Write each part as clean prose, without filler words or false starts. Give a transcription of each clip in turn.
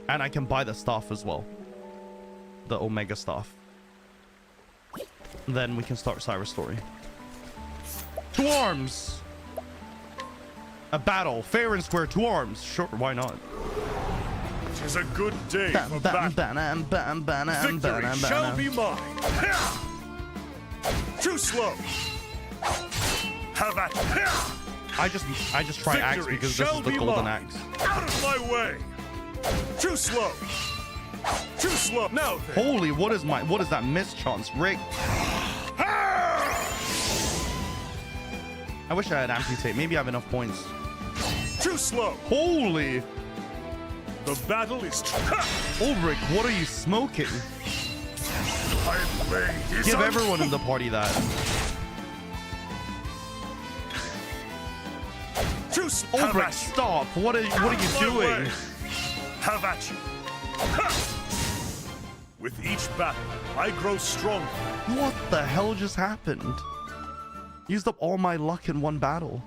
And I can buy the staff as well. The Omega staff. Then we can start Cyrus' story. To arms! A battle, fair and square, to arms. Sure, why not? Tis a good day for battle. Victory shall be mine. Too slow. Have at it. I just try axe because this is the golden axe. Out of my way. Too slow. Too slow. Now then. Holy, what is that mischance, Rick? I wish I had amputate. Maybe I have enough points. Too slow. Holy. The battle is Ulrich, what are you smoking? Give everyone in the party that. Ulrich, stop. What are you doing? Have at you. With each battle, I grow stronger. What the hell just happened? Used up all my luck in one battle.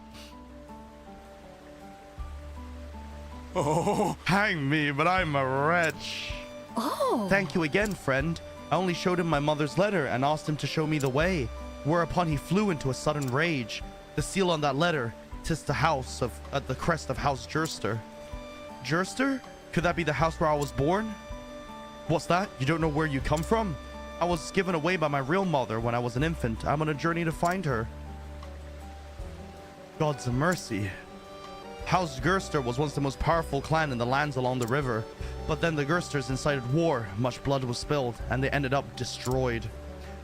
Oh. Hang me, but I'm a wretch. Oh. Thank you again, friend. I only showed him my mother's letter and asked him to show me the way, whereupon he flew into a sudden rage. The seal on that letter, 'tis the house of at the crest of House Gerster. Gerster? Could that be the house where I was born? What's that? You don't know where you come from? I was given away by my real mother when I was an infant. I'm on a journey to find her. God's mercy. House Gerster was once the most powerful clan in the lands along the river, but then the Gersters incited war, much blood was spilled, and they ended up destroyed.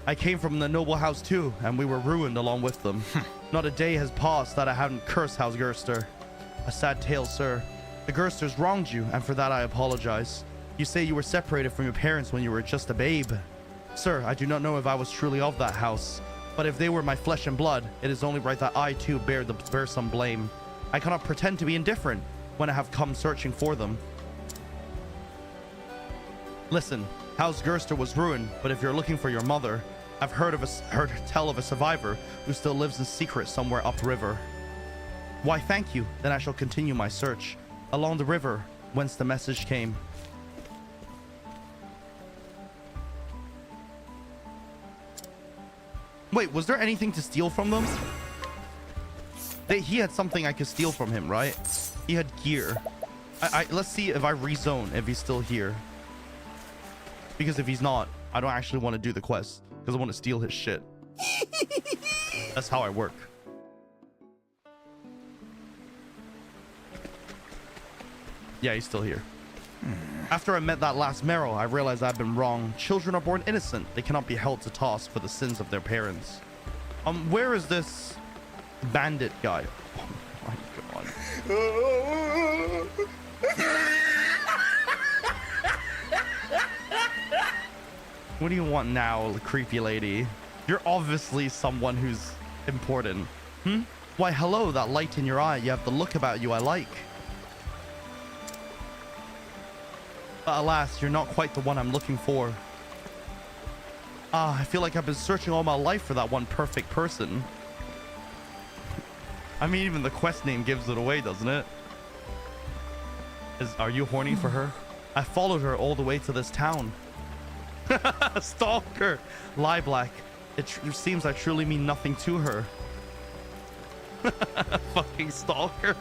I came from the noble house too, and we were ruined along with them. Not a day has passed that I haven't cursed House Gerster. A sad tale, sir. The Gersters wronged you, and for that I apologize. You say you were separated from your parents when you were just a babe. Sir, I do not know if I was truly of that house, but if they were my flesh and blood, it is only right that I too bear some blame. I cannot pretend to be indifferent when I have come searching for them. Listen, House Gerster was ruined, but if you're looking for your mother, I've heard tell of a survivor who still lives in secret somewhere upriver. Why, thank you. Then I shall continue my search along the river whence the message came. Wait, was there anything to steal from them? He had something I could steal from him, right? He had gear. Let's see if I rezone, if he's still here. Because if he's not, I don't actually want to do the quest. Because I want to steal his shit. That's how I work. Yeah, he's still here. After I met that last Merrow, I realized I've been wrong. Children are born innocent. They cannot be held to task for the sins of their parents. Where is this bandit guy? Oh my god. What do you want now, creepy lady? You're obviously someone who's important. Why, hello, that light in your eye. You have the look about you I like. But alas, you're not quite the one I'm looking for. I feel like I've been searching all my life for that one perfect person. I mean, even the quest name gives it away, doesn't it? Are you horny for her? I followed her all the way to this town. Stalker. Lie black. It seems I truly mean nothing to her. Fucking stalker.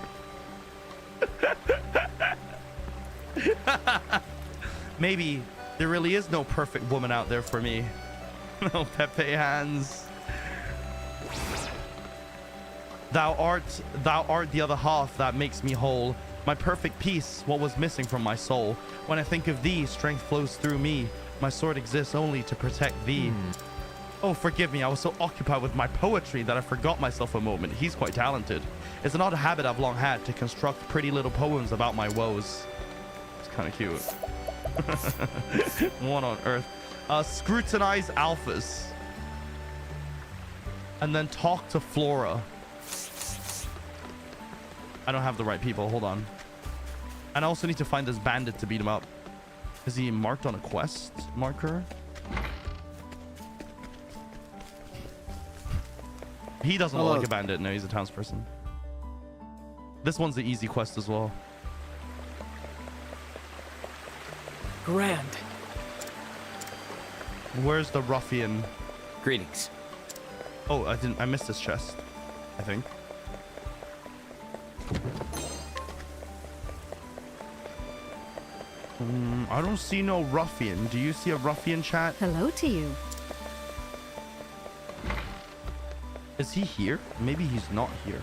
Maybe there really is no perfect woman out there for me. No Pepe hands. Thou art the other half that makes me whole. My perfect peace, what was missing from my soul. When I think of thee, strength flows through me. My sword exists only to protect thee. Oh, forgive me, I was so occupied with my poetry that I forgot myself a moment. He's quite talented. It's an odd habit I've long had to construct pretty little poems about my woes. It's kind of cute. What on earth? Scrutinize alphas. And then talk to Flora. I don't have the right people. Hold on. And I also need to find this bandit to beat him up. Is he marked on a quest marker? He doesn't look like a bandit. No, he's a townsperson. This one's the easy quest as well. grand. Where's the ruffian? Greetings. Oh, I missed this chest, I think. I don't see no ruffian. Do you see a ruffian, chat? Hello to you. Is he here? Maybe he's not here.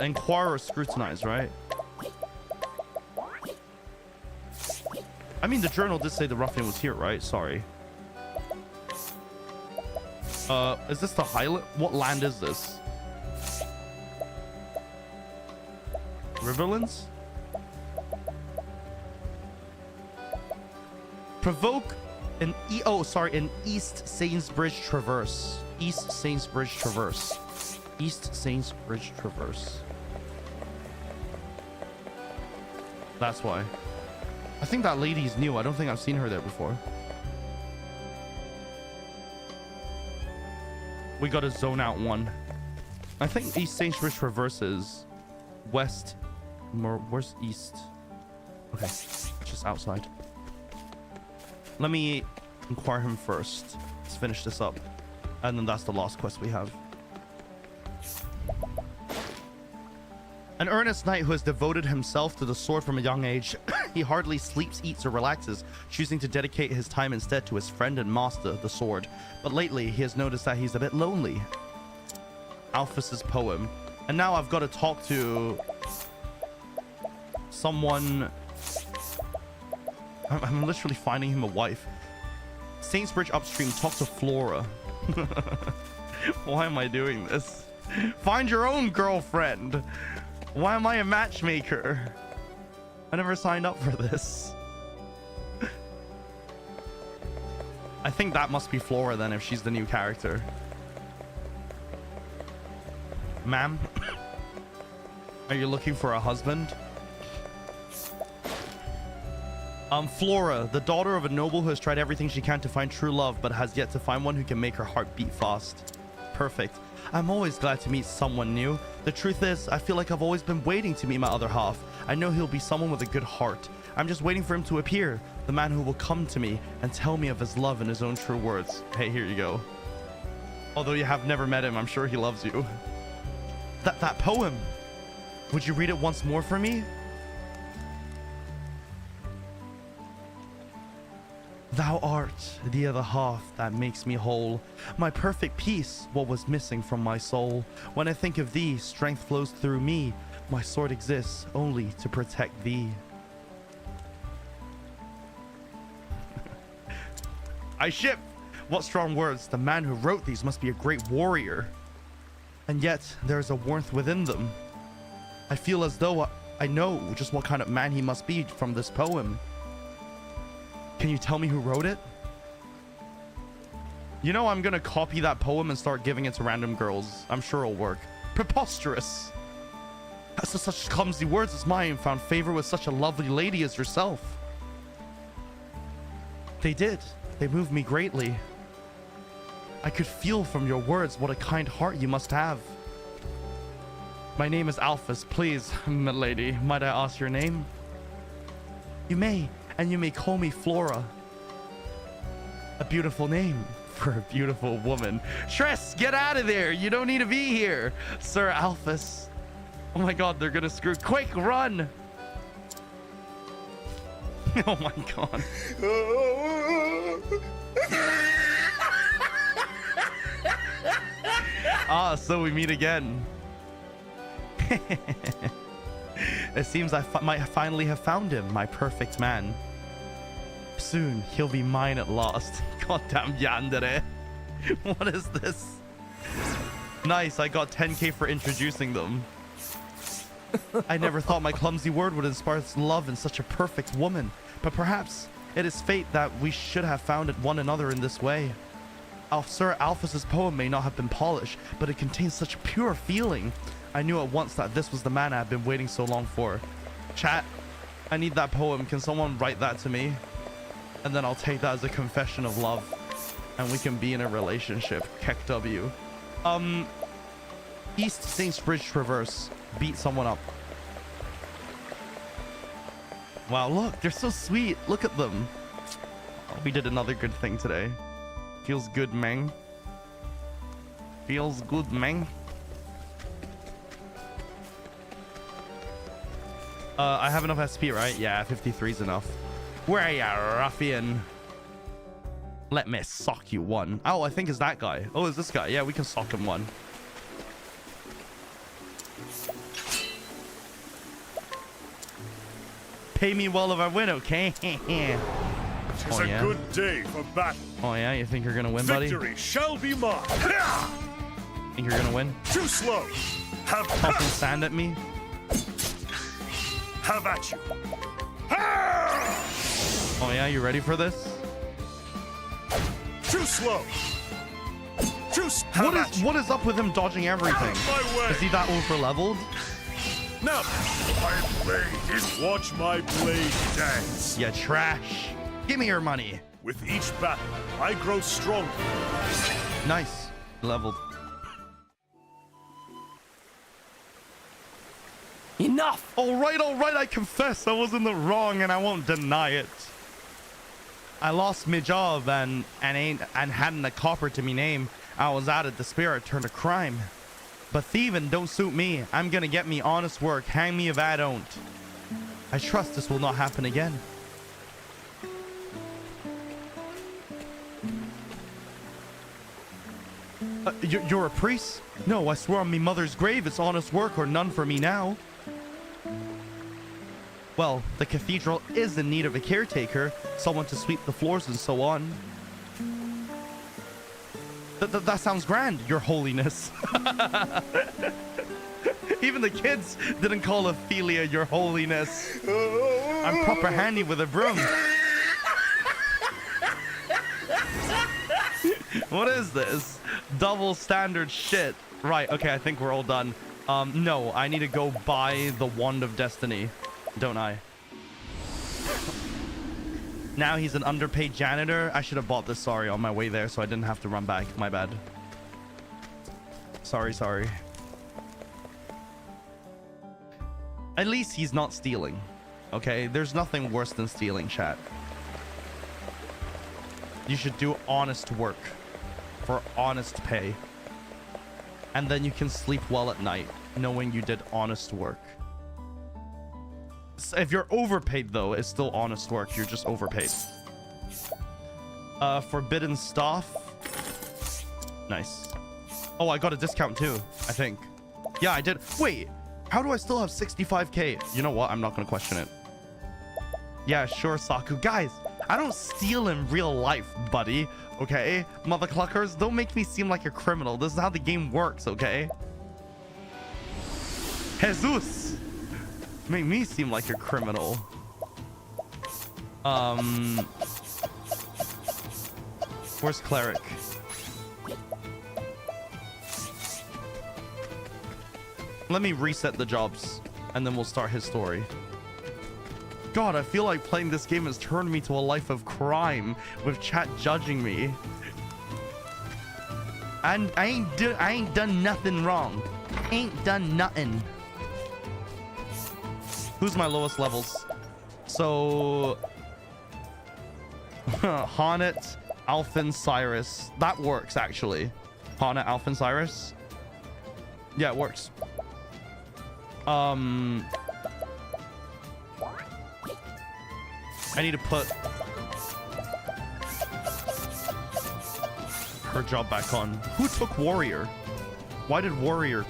Inquire or scrutinize, right? I mean, the journal did say the ruffian was here, right? Sorry. Is this the Highland? What land is this? Riverlands? Provoke an an East Sainsbridge Traverse. East Sainsbridge Traverse. East Sainsbridge Traverse. That's why. I think that lady's new. I don't think I've seen her there before. We got to zone out one. I think East Sainsbridge Traverse is west. Where's east? Okay, just outside. Let me inquire him first. Let's finish this up. And then that's the last quest we have. An earnest knight who has devoted himself to the sword from a young age. He hardly sleeps, eats, or relaxes, choosing to dedicate his time instead to his friend and master, the sword. But lately, he has noticed that he's a bit lonely. Alphys's poem. And now I've got to talk to someone. I'm literally finding him a wife. Saintsbridge upstream, talk to Flora. Why am I doing this? Find your own girlfriend. Why am I a matchmaker? I never signed up for this. I think that must be Flora then, if she's the new character. Ma'am? Are you looking for a husband? Flora, the daughter of a noble who has tried everything she can to find true love, but has yet to find one who can make her heart beat fast. Perfect. I'm always glad to meet someone new. The truth is, I feel like I've always been waiting to meet my other half. I know he'll be someone with a good heart. I'm just waiting for him to appear, the man who will come to me and tell me of his love in his own true words. Hey, here you go. Although you have never met him, I'm sure he loves you. That poem. Would you read it once more for me? Thou art the other half that makes me whole, my perfect peace, what was missing from my soul. When I think of thee, strength flows through me. My sword exists only to protect thee. I ship! What strong words. The man who wrote these must be a great warrior. And yet, there is a warmth within them. I feel as though I know just what kind of man he must be from this poem. Can you tell me who wrote it? You know, I'm gonna copy that poem and start giving it to random girls. I'm sure it'll work. Preposterous! As to such clumsy words as mine found favor with such a lovely lady as yourself. They did. They moved me greatly. I could feel from your words what a kind heart you must have. My name is Alphys. Please, milady, might I ask your name? You may. And you may call me Flora. A beautiful name for a beautiful woman. Tress, get out of there. You don't need to be here. Sir Alphys. Oh my god, they're gonna screw. Quick, run. Oh my god. So we meet again. It seems I might finally have found him, my perfect man. Soon he'll be mine at last. Goddamn yandere. What is this? Nice, I got 10k for introducing them. I never thought my clumsy word would inspire love in such a perfect woman, but perhaps it is fate that we should have found one another in this way. Sir Alphys's poem may not have been polished, but it contains such pure feeling. I knew at once that this was the man I had been waiting so long for. Chat, I need that poem. Can someone write that to me? And then I'll take that as a confession of love, and we can be in a relationship. Keck W. East Saintsbridge Traverse. Beat someone up. Wow, look, they're so sweet. Look at them. Oh, we did another good thing today. Feels good, man. Feels good, man. I have enough SP, right? Yeah, 53 is enough. Where are ya, ruffian? Let me sock you one. Oh, I think it's that guy. Oh, it's this guy. Yeah, we can sock him one. Pay me well if I win, okay? Tis a good day for battle. Oh yeah, you think you're gonna win, buddy? Victory shall be mine. Think you're gonna win? Too slow. Have Tossing sand at me? Have at you. Oh yeah, you ready for this? Too slow. What is up with him dodging everything? My way. Is he that over leveled? Now, my blade is. Watch my blade dance. Yeah, trash. Give me your money. With each battle, I grow stronger. Nice. Leveled. Enough! All right, I confess I was in the wrong and I won't deny it. I lost my job and hadn't a copper to me name. I was out of the spirit turned to crime. But thieving don't suit me. I'm gonna get me honest work. Hang me if I don't. I trust this will not happen again. You're a priest? No, I swear on me mother's grave it's honest work or none for me now. Well, the cathedral is in need of a caretaker, someone to sweep the floors and so on. That sounds grand, your holiness. Even the kids didn't call Ophelia your holiness. I'm proper handy with a broom. What is this? Double standard shit. Right, okay, I think we're all done. No, I need to go buy the Wand of Destiny, don't I? Now he's an underpaid janitor. I should have bought this, sorry, on my way there so I didn't have to run back. My bad. Sorry. At least he's not stealing. Okay, there's nothing worse than stealing, chat. You should do honest work for honest pay. And then you can sleep well at night knowing you did honest work. If you're overpaid though, it's still honest work. You're just overpaid. Forbidden stuff. Nice. Oh, I got a discount too, I think. Yeah, I did. Wait, how do I still have 65k? You know what? I'm not gonna question it. Yeah, sure, Saku. Guys, I don't steal in real life, buddy. Okay? Mother cluckers, don't make me seem like a criminal. This is how the game works, okay? Jesus! Make me seem like a criminal. Where's Cleric? Let me reset the jobs, and then we'll start his story. God, I feel like playing this game has turned me to a life of crime, with chat judging me. And I ain't done nothing wrong. Ain't done nothing. Who's my lowest levels? So Haunit, Alphen, Cyrus. That works actually. Haunit, Alphen, Cyrus. Yeah, it works. I need to put her job back on. Who took Warrior? Why did Warrior?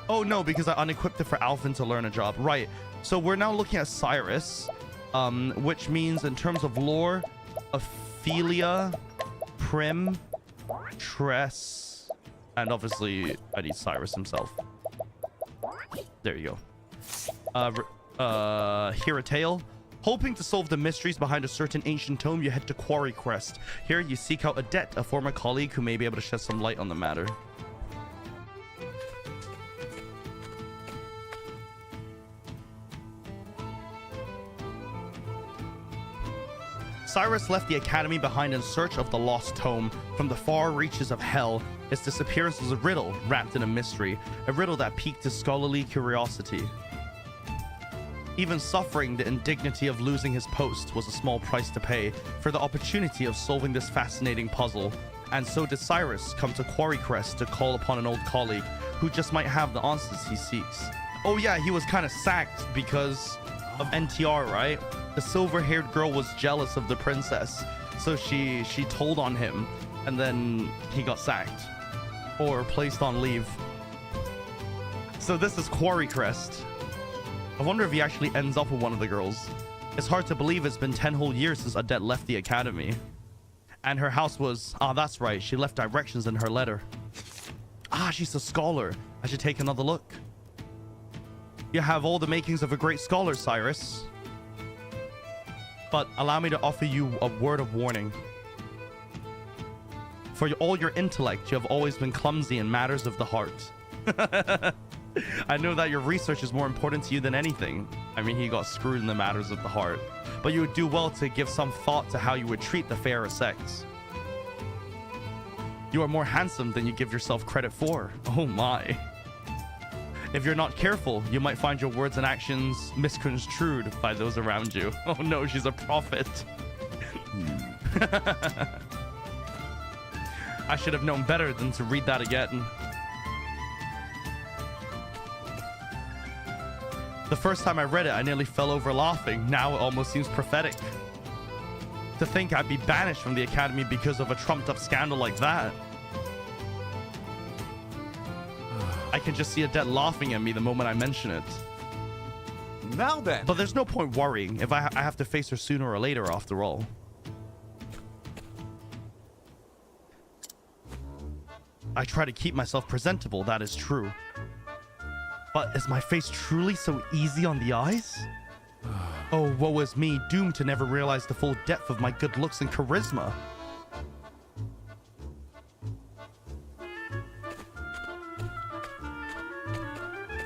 Oh no, because I unequipped it for Alphen to learn a job. Right. So we're now looking at Cyrus, which means in terms of lore, Ophelia, Prim, Tress, and obviously I need Cyrus himself. There you go. Hear a tale. Hoping to solve the mysteries behind a certain ancient tome, you head to Quarry Crest. Here, you seek out Adet, a former colleague who may be able to shed some light on the matter. Cyrus left the academy behind in search of the lost tome. From the far reaches of hell, its disappearance was a riddle wrapped in a mystery, a riddle that piqued his scholarly curiosity. Even suffering the indignity of losing his post was a small price to pay for the opportunity of solving this fascinating puzzle. And so did Cyrus come to Quarry Crest to call upon an old colleague who just might have the answers he seeks. Oh yeah, he was kind of sacked because of NTR, right? The silver-haired girl was jealous of the princess, so she told on him, and then he got sacked or placed on leave. So this is Quarry Crest. I wonder if he actually ends up with one of the girls. It's hard to believe it's been 10 whole years since Odette left the academy. And her house was... Ah, that's right. She left directions in her letter. Ah, she's a scholar. I should take another look. You have all the makings of a great scholar, Cyrus. But allow me to offer you a word of warning. For all your intellect, you have always been clumsy in matters of the heart. I know that your research is more important to you than anything. I mean, he got screwed in the matters of the heart. But you would do well to give some thought to how you would treat the fairer sex. You are more handsome than you give yourself credit for. Oh my. If you're not careful, you might find your words and actions misconstrued by those around you. Oh no, she's a prophet. I should have known better than to read that again. The first time I read it, I nearly fell over laughing. Now it almost seems prophetic. To think I'd be banished from the academy because of a trumped-up scandal like that. I can just see Odette laughing at me the moment I mention it. Now then. But there's no point worrying if I have to face her sooner or later, after all. I try to keep myself presentable, that is true. But is my face truly so easy on the eyes? Oh, woe is me, doomed to never realize the full depth of my good looks and charisma.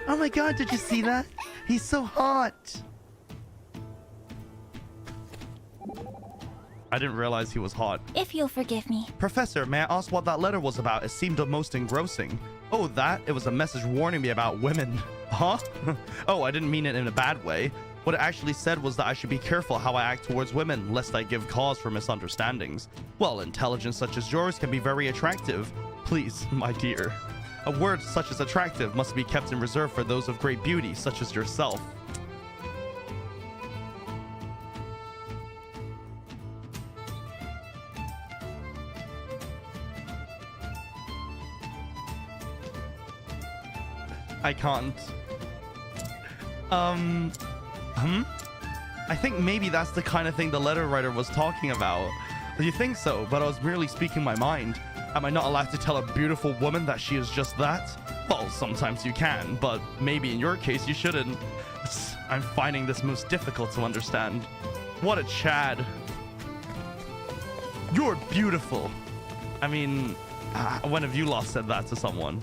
Oh my god, did you see that? He's so hot. I didn't realize he was hot. If you'll forgive me. Professor, may I ask what that letter was about? It seemed most engrossing. Oh, that? It was a message warning me about women. Huh? Oh, I didn't mean it in a bad way. What it actually said was that I should be careful how I act towards women, lest I give cause for misunderstandings. Well, intelligence such as yours can be very attractive. Please, my dear. A word such as attractive must be kept in reserve for those of great beauty, such as yourself. I can't. I think maybe that's the kind of thing the letter writer was talking about. Do you think so? But I was merely speaking my mind. Am I not allowed to tell a beautiful woman that she is just that? Well, sometimes you can, but maybe in your case you shouldn't. I'm finding this most difficult to understand. What a Chad. You're beautiful. I mean, when have you last said that to someone?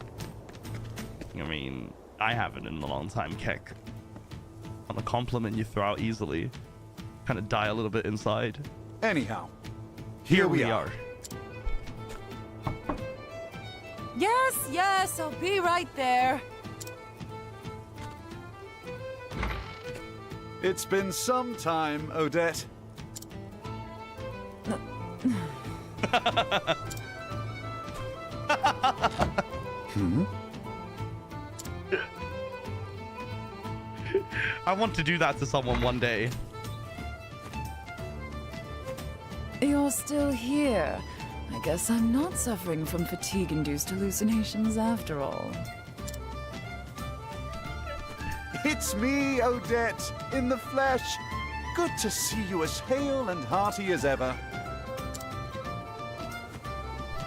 I mean, I haven't in a long time, Keck. On a compliment you throw out easily. Kind of die a little bit inside. Anyhow, here we are. Yes, I'll be right there. It's been some time, Odette. I want to do that to someone one day. You're still here. I guess I'm not suffering from fatigue-induced hallucinations after all. It's me, Odette, in the flesh. Good to see you as hale and hearty as ever.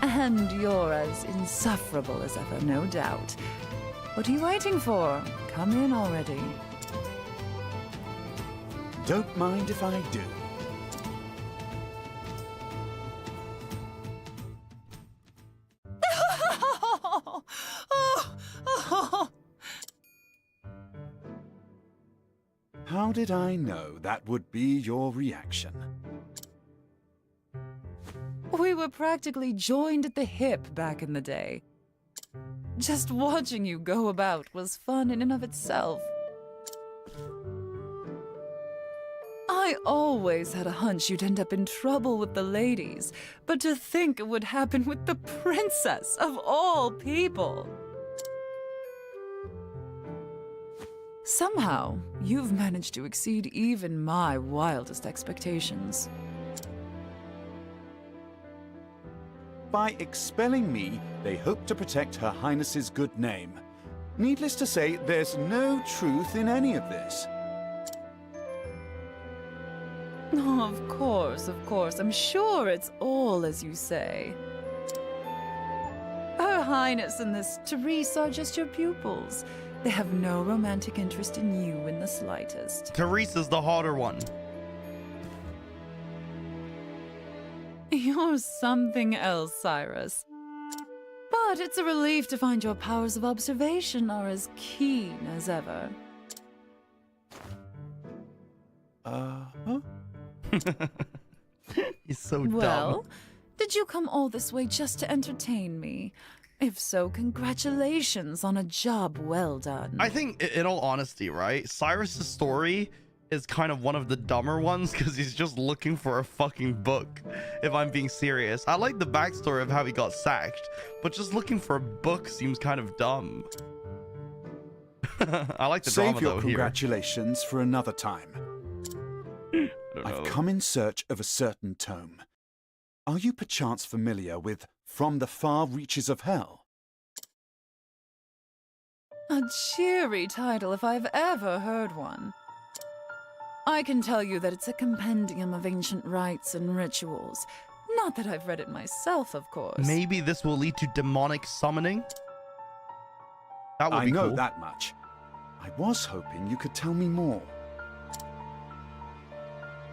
And you're as insufferable as ever, no doubt. What are you waiting for? Come in already. Don't mind if I do. How did I know that would be your reaction? We were practically joined at the hip back in the day. Just watching you go about was fun in and of itself. I always had a hunch you'd end up in trouble with the ladies, but to think it would happen with the princess of all people. Somehow, you've managed to exceed even my wildest expectations. By expelling me, they hope to protect Her Highness's good name. Needless to say, there's no truth in any of this. Oh, of course. I'm sure it's all as you say. Her Highness and this Therese are just your pupils. They have no romantic interest in you in the slightest. Teresa's the hotter one. You're something else, Cyrus. But it's a relief to find your powers of observation are as keen as ever. Uh-huh. He's so Well, dumb. did you come all this way just to entertain me? If so, congratulations on a job well done. I think, in all honesty, right, Cyrus's story is kind of one of the dumber ones because he's just looking for a fucking book, if I'm being serious. I like the backstory of how he got sacked, but just looking for a book seems kind of dumb. I like the drama, Save your though, congratulations for another time. here. I don't I've know. come in search of a certain tome. Are you perchance familiar with From the Far Reaches of Hell? A cheery title if I've ever heard one. I can tell you that it's a compendium of ancient rites and rituals. Not that I've read it myself, of course. Maybe this will lead to demonic summoning? That would I be know cool. that much. I was hoping you could tell me more.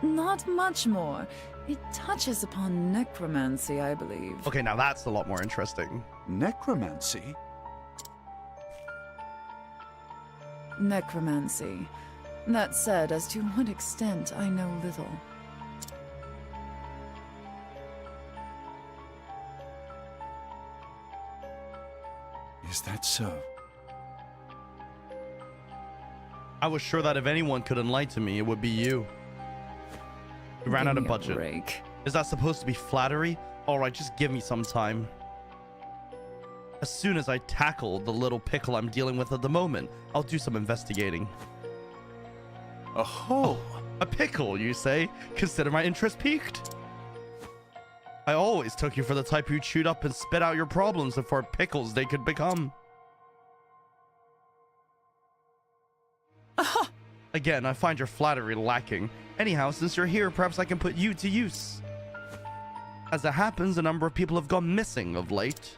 Not much more. It touches upon necromancy, I believe. Okay, now that's a lot more interesting. Necromancy? Necromancy. That said, as to what extent, I know little. Is that so? I was sure that if anyone could enlighten me, it would be you. We ran Give out of me a budget. break. Is that supposed to be flattery? Alright, just give me some time. As soon as I tackle the little pickle I'm dealing with at the moment, I'll do some investigating. Oh, A pickle, you say? Consider my interest piqued? I always took you for the type who chewed up and spit out your problems before pickles they could become. Again, I find your flattery lacking. Anyhow, since you're here, perhaps I can put you to use. As it happens, a number of people have gone missing of late.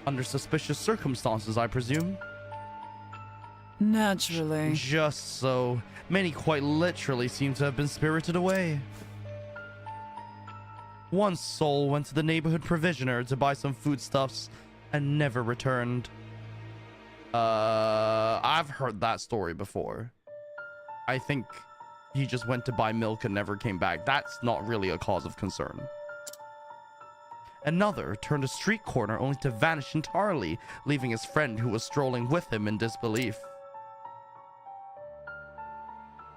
Under suspicious circumstances, I presume. Naturally. Just so. Many quite literally seem to have been spirited away. One soul went to the neighborhood provisioner to buy some foodstuffs and never returned. I've heard that story before. I think he just went to buy milk and never came back. That's not really a cause of concern. Another turned a street corner only to vanish entirely, leaving his friend who was strolling with him in disbelief.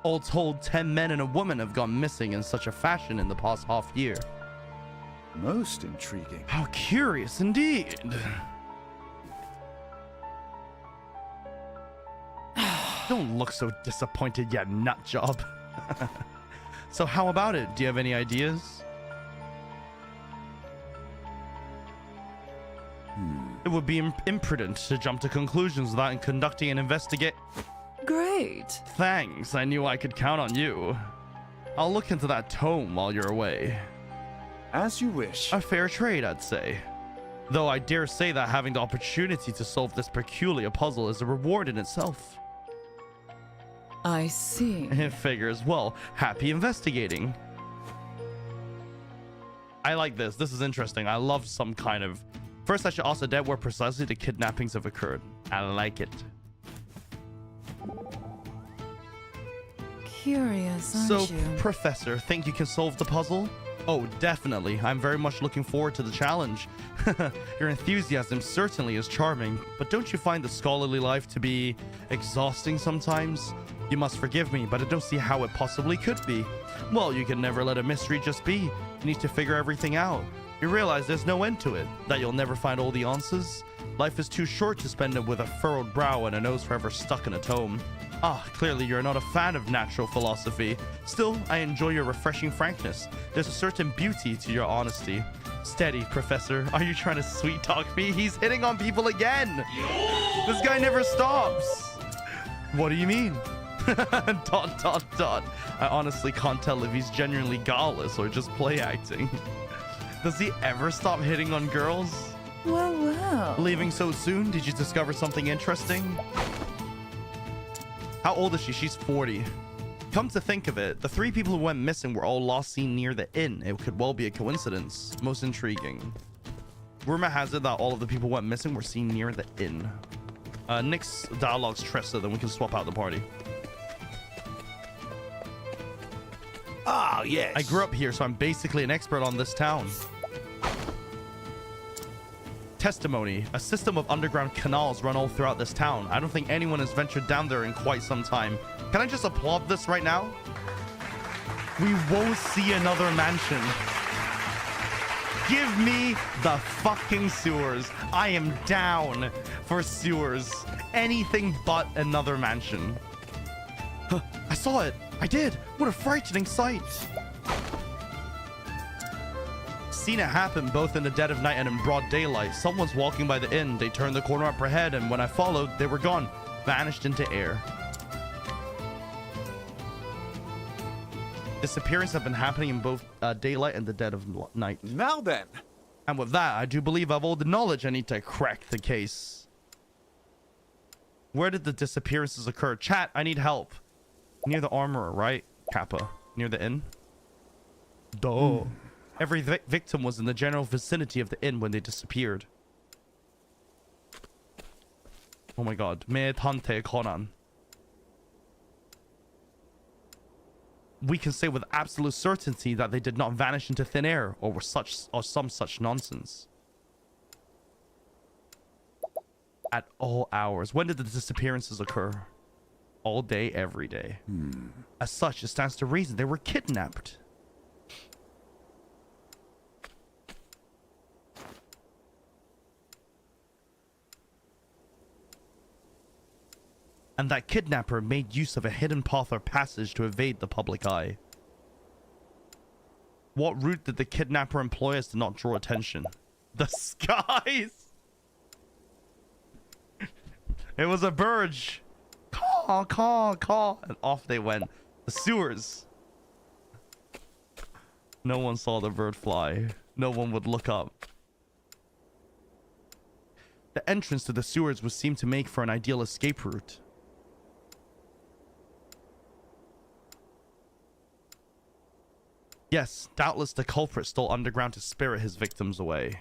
All told, 10 men and a woman have gone missing in such a fashion in the past half year. most intriguing. How curious indeed. Don't look so disappointed yet, nutjob. So how about it? Do you have any ideas? It would be imprudent to jump to conclusions without conducting an investigate. Great. Thanks, I knew I could count on you. I'll look into that tome while you're away. As you wish. A fair trade, I'd say. Though I dare say that having the opportunity to solve this peculiar puzzle is a reward in itself. I see. It figures. Well, happy investigating. I like this. This is interesting. I love some kind of... First, I should also add where precisely the kidnappings have occurred. I like it. Curious, So, aren't you? Professor, think you can solve the puzzle? Oh, definitely. I'm very much looking forward to the challenge. Your enthusiasm certainly is charming, but don't you find the scholarly life to be exhausting sometimes? You must forgive me, but I don't see how it possibly could be. Well, you can never let a mystery just be. You need to figure everything out. You realize there's no end to it, that you'll never find all the answers. Life is too short to spend it with a furrowed brow and a nose forever stuck in a tome. Ah, clearly you're not a fan of natural philosophy. Still, I enjoy your refreshing frankness. There's a certain beauty to your honesty. Steady, Professor. Are you trying to sweet talk me? He's hitting on people again. This guy never stops. What do you mean? ... I honestly can't tell if he's genuinely guileless or just play acting. Does he ever stop hitting on girls? Well, well. Leaving so soon? Did you discover something interesting? How old is she? She's 40. Come to think of it, the 3 people who went missing were all last seen near the inn. It could well be a coincidence. Most intriguing. Rumor has it that all of the people who went missing were seen near the inn. Nick's dialogue's Tressa, then we can swap out the party. Ah, yes. I grew up here, so I'm basically an expert on this town. Testimony. A system of underground canals run all throughout this town. I don't think anyone has ventured down there in quite some time. Can I just applaud this right now? We won't see another mansion. Give me the fucking sewers. I am down for sewers. Anything but another mansion. Huh, I saw it. I did. What a frightening sight. Seen it happen both in the dead of night and in broad daylight. Someone's walking by the inn. They turned the corner up ahead, and when I followed, they were gone. Vanished into air. Disappearances have been happening in both daylight and the dead of night. Now then. And with that, I do believe I've all the knowledge I need to crack the case. Where did the disappearances occur? Chat, I need help. Near the armorer, right? Kappa. Near the inn? Duh. Every victim was in the general vicinity of the inn when they disappeared. Oh my god. Medhante Conan. We can say with absolute certainty that they did not vanish into thin air or were some such nonsense. At all hours. When did the disappearances occur? All day, every day. As such, it stands to reason they were kidnapped. And that kidnapper made use of a hidden path or passage to evade the public eye. What route did the kidnapper employ as to not draw attention? The skies! It was a bird. Caw, caw, caw. And off they went. The sewers. No one saw the bird fly. No one would look up. The entrance to the sewers would seem to make for an ideal escape route. Yes, doubtless the culprit stole underground to spirit his victims away.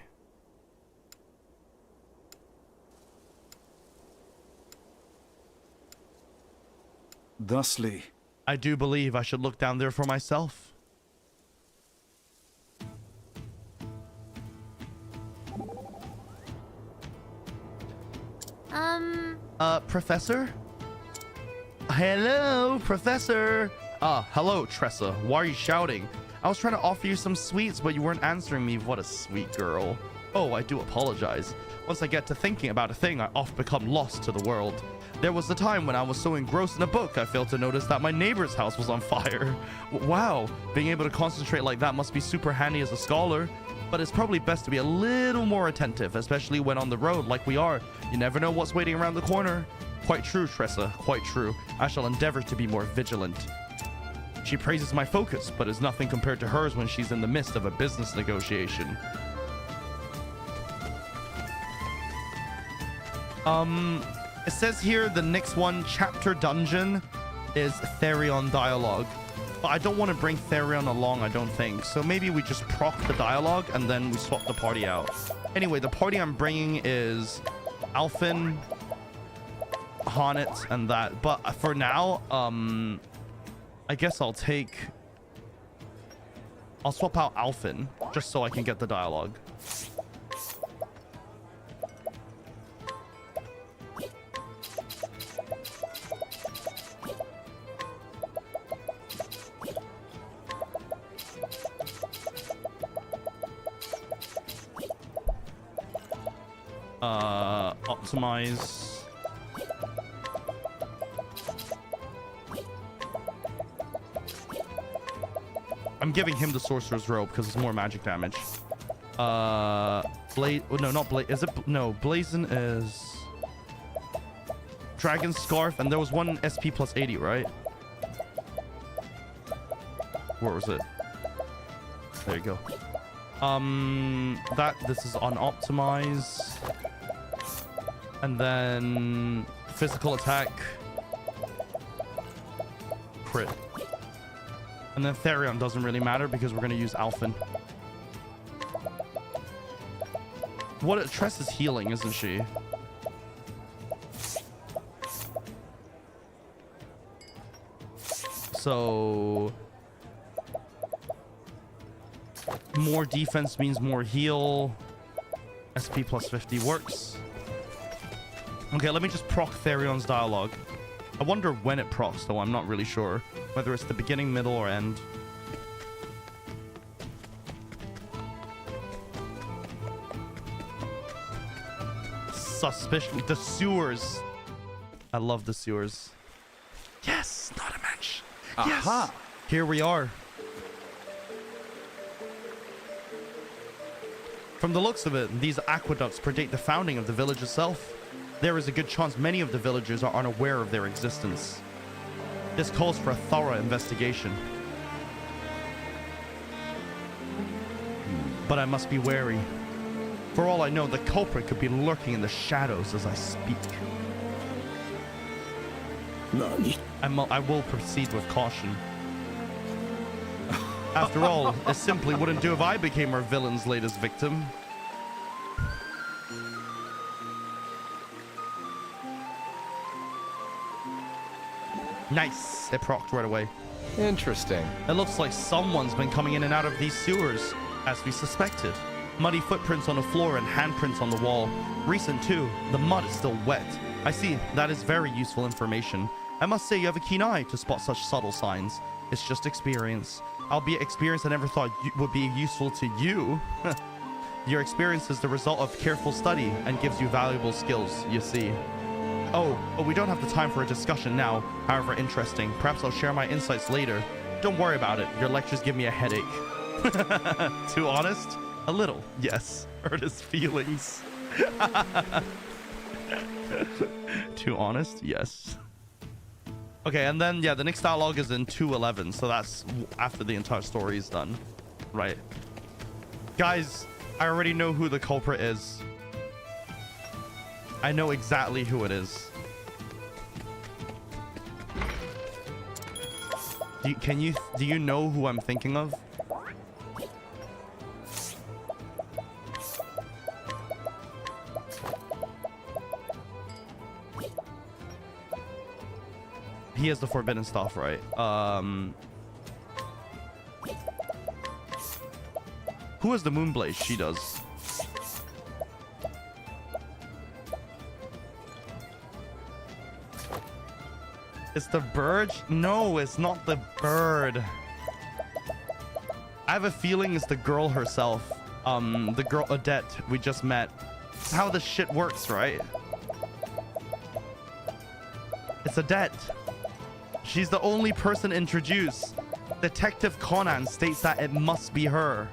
Thusly, I do believe I should look down there for myself. Professor? Hello, Professor. Hello, Tressa. Why are you shouting? I was trying to offer you some sweets, but you weren't answering me. What a sweet girl. Oh, I do apologize. Once I get to thinking about a thing, I often become lost to the world. There was a time when I was so engrossed in a book, I failed to notice that my neighbor's house was on fire. Wow, being able to concentrate like that must be super handy as a scholar. But it's probably best to be a little more attentive, especially when on the road like we are. You never know what's waiting around the corner. Quite true, Tressa, quite true. I shall endeavor to be more vigilant. She praises my focus, but is nothing compared to hers when she's in the midst of a business negotiation. It says here the next one, chapter dungeon, is Therion dialogue. But I don't want to bring Therion along, I don't think. So maybe we just proc the dialogue and then we swap the party out. Anyway, the party I'm bringing is Alfin, Honnet, and that. But for now, I guess I'll take I'll swap out Alfin just so I can get the dialogue. Optimize. I'm giving him the sorcerer's robe because it's more magic damage. Blaze. Oh, no, not Blaze. Is it? No, Blazon is Dragon Scarf, and there was one SP plus 80, right? Where was it? There you go. This is on optimize. And then physical attack. Crit. And then Therion doesn't really matter because we're going to use Alfin. Tress is healing, isn't she? So more defense means more heal. SP plus 50 works. Okay, let me just proc Therion's dialogue. I wonder when it procs, though. I'm not really sure. Whether it's the beginning, middle, or end. Suspicion. The sewers. I love the sewers. Yes, not a mensch. Yes. Aha. Here we are. From the looks of it, these aqueducts predate the founding of the village itself. There is a good chance many of the villagers are unaware of their existence. This calls for a thorough investigation. But I must be wary. For all I know, the culprit could be lurking in the shadows as I speak. I will proceed with caution. After all, it simply wouldn't do if I became our villain's latest victim. Nice. It procced right away. Interesting. It looks like someone's been coming in and out of these sewers, as we suspected. Muddy footprints on the floor and handprints on the wall. Recent too. The mud is still wet. I see. That is very useful information. I must say you have a keen eye to spot such subtle signs. It's just experience. Albeit experience I never thought would be useful to you. Your experience is the result of careful study and gives you valuable skills, you see. Oh, but we don't have the time for a discussion now, however interesting. Perhaps I'll share my insights later. Don't worry about it. Your lectures give me a headache. Too honest? A little, yes. Hurt his feelings. Too honest? Yes. Okay, and then, yeah, the next dialogue is in 2:11, so that's after the entire story is done. Right. Guys, I already know who the culprit is. I know exactly who it is. Do you know who I'm thinking of? He has the forbidden stuff, right? Who has the Moonblaze? She does. It's the bird? No, it's not the bird. I have a feeling it's the girl herself. The girl Odette we just met. It's how this shit works, right? It's Odette. She's the only person introduced. Detective Conan states that it must be her.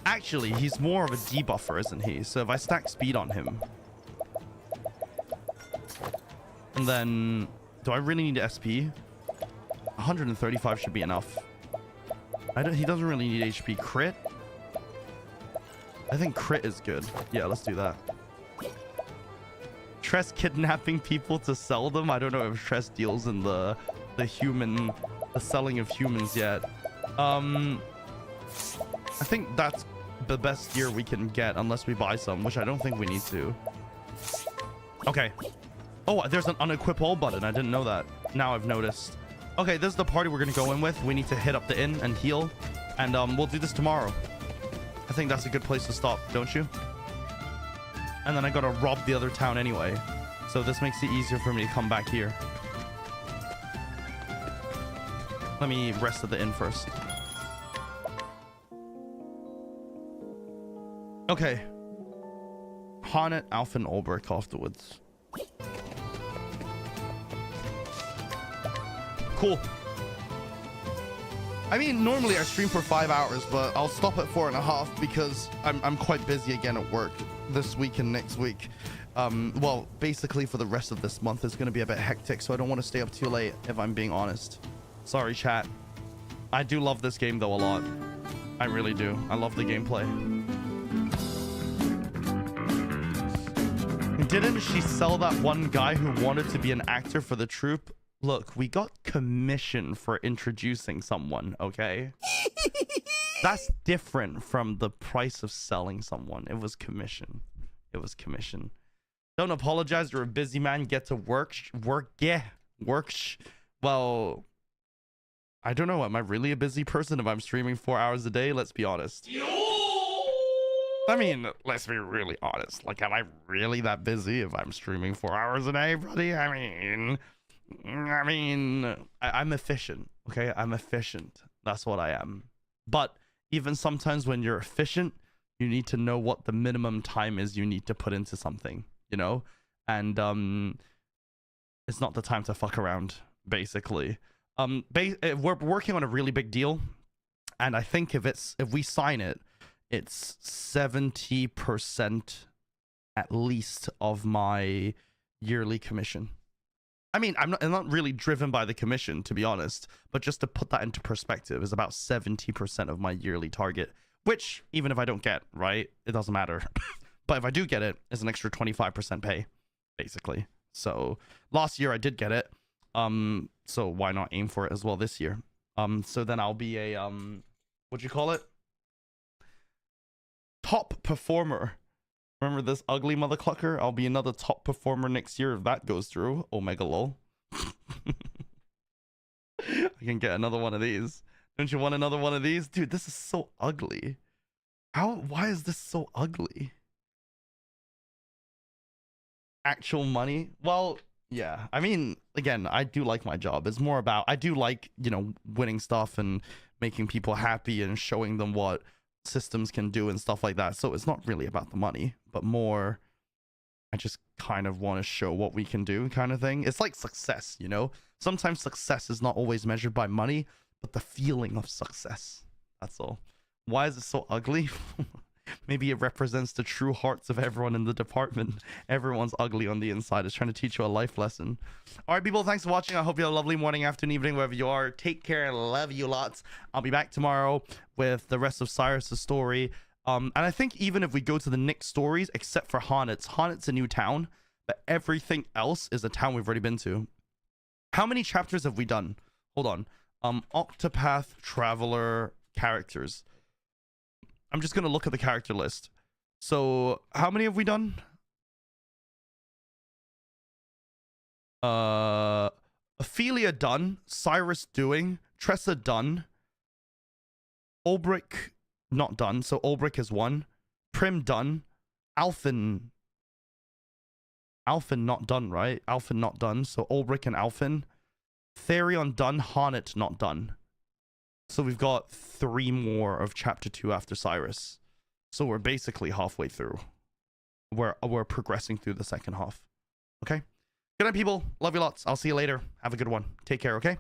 Actually, he's more of a debuffer, isn't he? So if I stack speed on him... And then... Do I really need SP? 135 should be enough. He doesn't really need HP. Crit? I think crit is good. Yeah, let's do that. Tress kidnapping people to sell them? I don't know if Tress deals in the selling of humans yet. I think that's the best gear we can get unless we buy some, which I don't think we need to. Okay. Oh, there's an unequip all button. I didn't know that. Now I've noticed. Okay, this is the party we're gonna go in with. We need to hit up the inn and heal, and we'll do this tomorrow. I think that's a good place to stop, don't you? And then I gotta rob the other town anyway, so this makes it easier for me to come back here. Let me rest at the inn first. Okay. Haunted, Alfin, Ulbrich afterwards. Cool. I mean, normally I stream for 5 hours, but I'll stop at 4.5 because I'm quite busy again at work this week and next week. Well, basically for the rest of this month, it's going to be a bit hectic, so I don't want to stay up too late, if I'm being honest. Sorry, chat. I do love this game, though, a lot. I really do. I love the gameplay. Didn't she sell that one guy who wanted to be an actor for the troupe? Look, we got commission for introducing someone, okay? That's different from the price of selling someone. It was commission. It was commission. Don't apologize. You're a busy man. Get to work. Well, I don't know. Am I really a busy person if I'm streaming 4 hours a day? Let's be honest. I mean, let's be really honest. Like, am I really that busy if I'm streaming 4 hours a day, buddy? I'm efficient, okay? I'm efficient. That's what I am. But even sometimes when you're efficient, you need to know what the minimum time is you need to put into something, you know? And it's not the time to fuck around, basically. We're working on a really big deal, and I think if we sign it, it's 70% at least of my yearly commission. I mean, I'm not really driven by the commission, to be honest, but just to put that into perspective, is about 70% of my yearly target, which even if I don't get, right, it doesn't matter. But if I do get it, it's an extra 25% pay, basically. So last year I did get it. So why not aim for it as well this year? So then I'll be a, what'd you call it? Top performer. Remember this ugly motherclucker? I'll be another top performer next year if that goes through. Omega lol. I can get another one of these. Don't you want another one of these? Dude, this is so ugly. Why is this so ugly? Actual money? Well, yeah. I mean, again, I do like my job. It's more about, I do like, you know, winning stuff and making people happy and showing them what systems can do and stuff like that. So it's not really about the money, but more I just kind of want to show what we can do kind of thing. It's like success, you know? Sometimes success is not always measured by money, but the feeling of success. That's all. Why is it so ugly? Maybe it represents the true hearts of everyone in the department. Everyone's ugly on the inside. It's trying to teach you a life lesson. All right, people, thanks for watching. I hope you have a lovely morning, afternoon, evening, wherever you are. Take care. Love you lots. I'll be back tomorrow with the rest of Cyrus's story. And I think even if we go to the next stories, except for Honnet's a new town, but everything else is a town we've already been to. How many chapters have we done? Hold on. Octopath Traveler characters. I'm just going to look at the character list. So, how many have we done? Ophelia done. Cyrus doing. Tressa done. Ulbrich not done. So, Ulbrich is one. Prim done. Alfin not done, right? Alfin not done. So, Ulbrich and Alfin. Therion done. Haunted not done. So we've got 3 more of chapter 2 after Cyrus. So we're basically halfway through. We're progressing through the second half. Okay? Good night, people. Love you lots. I'll see you later. Have a good one. Take care, okay?